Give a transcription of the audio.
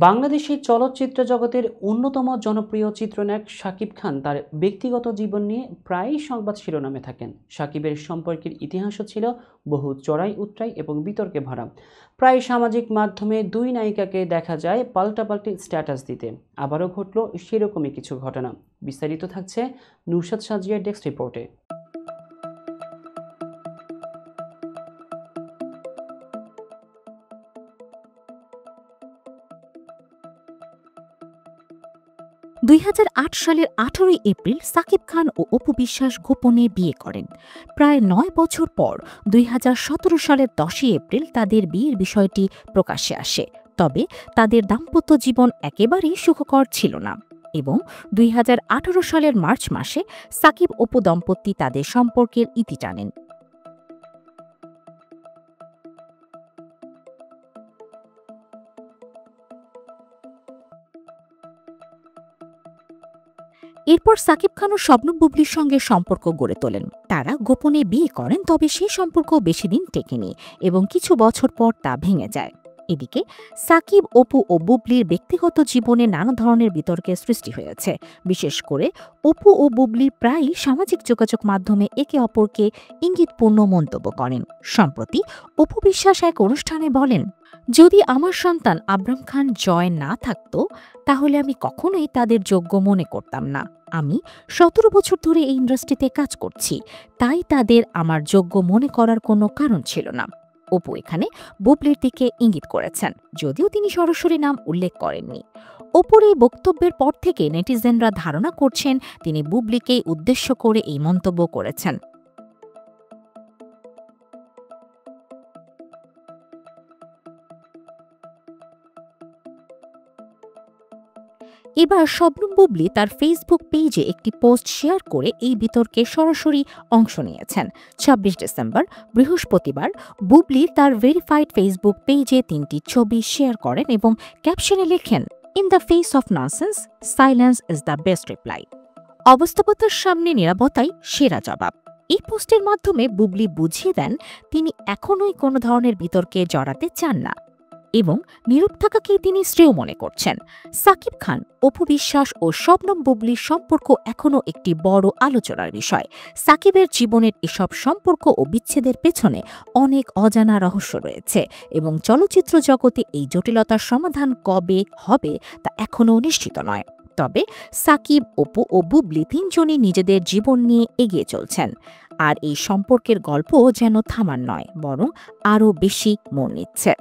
বাংলাদেশের চলচ্চিত্র জগতের অন্যতম জনপ্রিয় চিত্রনায়ক শাকিব খান তার ব্যক্তিগত জীবন নিয়ে প্রায়ই সংবাদ শিরোনামে থাকেন। শাকিবের সম্পর্কের ইতিহাসও ছিল বহু চড়াই উতরাই এবং বিতর্কে ভরা। প্রায় সামাজিক মাধ্যমে দুই নায়িকাকে দেখা যায় পাল্টাপাল্টি স্ট্যাটাস দিতে। আবারও ঘটল সেরকমই কিছু ঘটনা। বিস্তারিত থাকছে নুরশাদ সাজিয়ার ডেস্ক রিপোর্টে। ২০০৮ সালের ১৮ এপ্রিল সাকিব খান ও অপু বিশ্বাস গোপনে বিয়ে করেন। প্রায় ৯ বছর পর ২০১৭ সালের ১০ এপ্রিল তাদের বিয়ের বিষয়টি প্রকাশ্যে আসে। তবে তাদের দাম্পত্য জীবন একেবারেই সুখকর ছিল না এবং ২০১৮ সালের মার্চ মাসে সাকিব অপু দম্পতি তাদের সম্পর্কের ইতি টানেন। এরপর সাকিব খান ও শবনম বুবলির সঙ্গে সম্পর্ক গড়ে তোলেন। তারা গোপনে বিয়ে করেন, তবে সেই সম্পর্ক বেশি দিন টেকেনি এবং কিছু বছর পর তা ভেঙে যায়। এদিকে সাকিব, অপু ও বুবলির ব্যক্তিগত জীবনে নানা ধরনের বিতর্কের সৃষ্টি হয়েছে। বিশেষ করে অপু ও বুবলি প্রায়ই সামাজিক যোগাযোগ মাধ্যমে একে অপরকে ইঙ্গিতপূর্ণ মন্তব্য করেন। সম্প্রতি অপু বিশ্বাস এক অনুষ্ঠানে বলেন, যদি আমার সন্তান আবরাম খান জয় না থাকত তাহলে আমি কখনোই তাদের যোগ্য মনে করতাম না। আমি ১৭ বছর ধরে এই ইন্ডাস্ট্রিতে কাজ করছি, তাই তাদের আমার যোগ্য মনে করার কোনো কারণ ছিল না। অপু এখানে বুবলির দিকে ইঙ্গিত করেছেন, যদিও তিনি সরাসরি নাম উল্লেখ করেননি। অপুর এই বক্তব্যের পর থেকে নেটিজেনরা ধারণা করছেন তিনি বুবলিকেই উদ্দেশ্য করে এই মন্তব্য করেছেন। এবার শবনম বুবলি তার ফেসবুক পেজে একটি পোস্ট শেয়ার করে এই বিতর্কে সরাসরি অংশ নিয়েছেন। ২৬ ডিসেম্বর বৃহস্পতিবার বুবলি তার ভেরিফাইড ফেসবুক পেজে ৩টি ছবি শেয়ার করেন এবং ক্যাপশনে লেখেন, in the face of nonsense, silence is the best reply. অবাস্তবতার সামনে নীরবতাই সেরা জবাব। এই পোস্টের মাধ্যমে বুবলি বুঝিয়ে দেন তিনি এখনোই কোনো ধরনের বিতর্কে জড়াতে চান না এবং নীরব থাকাকেই তিনি শ্রেয় মনে করছেন। সাকিব খান, অপু বিশ্বাস ও শবনম বুবলির সম্পর্ক এখনও একটি বড় আলোচনার বিষয়। সাকিবের জীবনের এসব সম্পর্ক ও বিচ্ছেদের পেছনে অনেক অজানা রহস্য রয়েছে এবং চলচ্চিত্র জগতে এই জটিলতার সমাধান কবে হবে তা এখনও নিশ্চিত নয়। তবে সাকিব, অপু ও বুবলি তিনজনই নিজেদের জীবন নিয়ে এগিয়ে চলছেন, আর এই সম্পর্কের গল্প যেন থামার নয়, বরং আরও বেশি মোড় নিচ্ছে।